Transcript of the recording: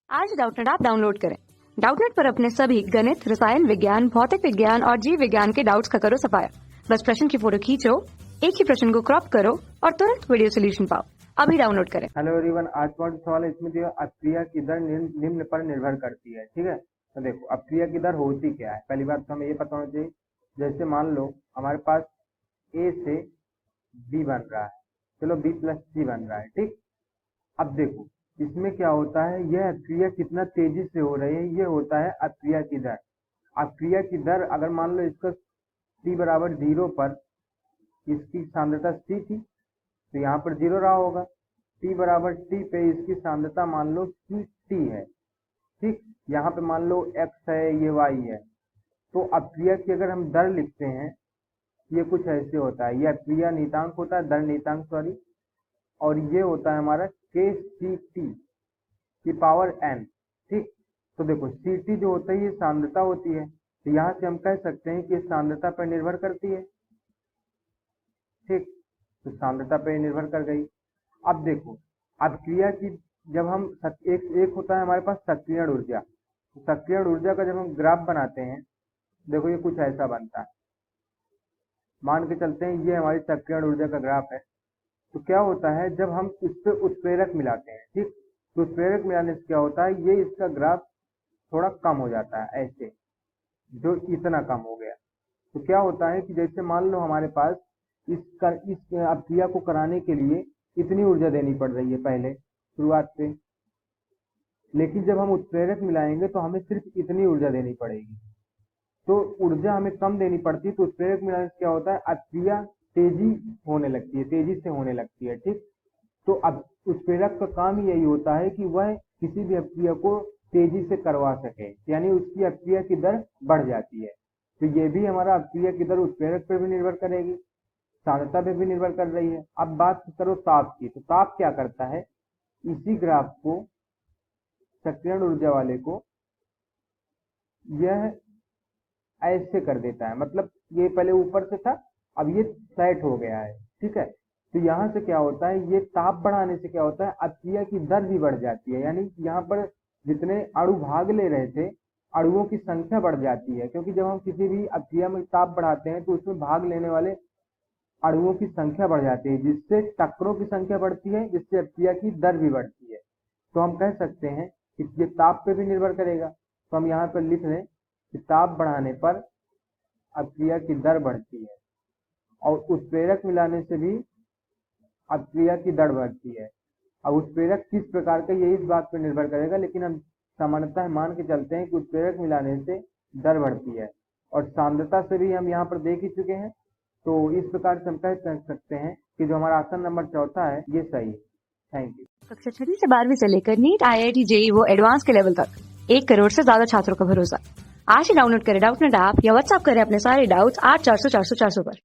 आज Doubtnut app download करें। Doubtnut पर अपने सभी गणित, रसायन विज्ञान, भौतिक विज्ञान और जीव विज्ञान के डाउट्स का करो सफाया। बस प्रश्न की फोटो खींचो, एक ही प्रश्न को क्रॉप करो और तुरंत वीडियो सोल्यूशन पाओ। अभी डाउनलोड करें। हेलो एवरीवन, आज का सवाल इसमें दिया अपक्रिया की दर निम्न पर निर्भर करती है। ठीक है, तो देखो अपक्रिया की दर होती क्या है। पहली बात तो हमें ये पता होना चाहिए, जैसे मान लो हमारे पास ए से बी बन रहा है, चलो बी प्लस सी बन रहा है। ठीक, अब देखो इसमें क्या होता है, यह अपक्रिया कितना तेजी से हो रही है, ये होता है अपक्रिया की दर। अपक्रिया की दर अगर मान लो इसका t बराबर 0 पर इसकी सांद्रता c थी, तो यहाँ पर 0 रहा होगा। t बराबर t पे इसकी सांद्रता मान लो कि t है। ठीक, यहाँ पे मान लो x है, ये y है। तो अपक्रिया की अगर हम दर लिखते हैं, ये कुछ ऐसे होता है। ये अपक्रिया नियतांक होता है, दर नियतांक सॉरी, और ये होता है हमारा kCt की पावर n। ठीक, तो देखो Ct जो होता है ये सांद्रता होती है, तो यहाँ से हम कह सकते हैं कि सांद्रता पर निर्भर करती है। ठीक, तो सांद्रता पर निर्भर कर गई। अब देखो अपक्रिया की जब हम एक होता है हमारे पास सक्रियण ऊर्जा, तो सक्रियण ऊर्जा का जब हम ग्राफ बनाते हैं, देखो ये कुछ ऐसा बनता है। मान के चलते हैं ये हमारी सक्रियण ऊर्जा का ग्राफ है। तो क्या होता है जब हम इस पे उत्प्रेरक मिलाते हैं, ठीक, तो उत्प्रेरक मिलाने से क्या होता है, ये इसका ग्राफ थोड़ा कम हो जाता है, ऐसे जो इतना कम हो गया। तो क्या होता है कि जैसे मान लो हमारे पास इस अपक्रिया को कराने के लिए इतनी ऊर्जा देनी पड़ रही है पहले शुरुआत से, लेकिन जब हम उत्प्रेरक मिलाएंगे तो हमें सिर्फ इतनी ऊर्जा देनी पड़ेगी। तो ऊर्जा हमें कम देनी पड़ती है, तो उत्प्रेरक मिलाने से क्या होता है, अपक्रिया तेजी होने लगती है, तेजी से होने लगती है। ठीक, तो अब उत्प्रेरक का काम ही यही होता है कि वह किसी भी अपक्रिया को तेजी से करवा सके, यानी उसकी अपक्रिया की दर बढ़ जाती है। तो ये भी हमारा अपक्रिया की दर उत्प्रेरक पर भी निर्भर करेगी, सांद्रता पे भी निर्भर कर रही है। अब बात करो ताप की, तो ताप क्या करता है, इसी ग्राफ को सक्रियण ऊर्जा वाले को यह ऐसे कर देता है, मतलब ये पहले ऊपर से था, अब ये सेट हो गया है। ठीक है, तो यहाँ से क्या होता है, ये ताप बढ़ाने से क्या होता है, अपक्रिया की दर भी बढ़ जाती है। यानी यहाँ पर जितने अणु भाग ले रहे थे, अणुओं की संख्या बढ़ जाती है, क्योंकि जब हम किसी भी अपक्रिया में ताप बढ़ाते हैं तो उसमें भाग लेने वाले अणुओं की संख्या बढ़ जाती है, जिससे टक्करों की संख्या बढ़ती है, जिससे अपक्रिया की दर भी बढ़ती है। तो हम कह सकते हैं कि ये ताप पे भी निर्भर करेगा। तो हम यहाँ पर लिख लें कि ताप बढ़ाने पर अपक्रिया की दर बढ़ती है, और उत्प्रेरक मिलाने से भी अपक्रिया की दर बढ़ती है। अब उत्प्रेरक किस प्रकार का, ये इस बात पर निर्भर करेगा, लेकिन हम सामान्यतः मान के चलते हैं कि उत्प्रेरक मिलाने से दर बढ़ती है। और सांद्रता से भी हम यहाँ पर देख ही चुके हैं। तो इस प्रकार से हम कह सकते हैं कि जो हमारा आसन नंबर चौथा है ये सही है। Thank you. कक्षा 6 से 12वीं से लेकर नीट, IIT, JEE वो एडवांस के लेवल तक 1 करोड़ से ज्यादा छात्रों का भरोसा। आज ही डाउनलोड करें डाउटनेट ऐप या व्हाट्सएप करें अपने सारे डाउट्स 8400 400 400 पर।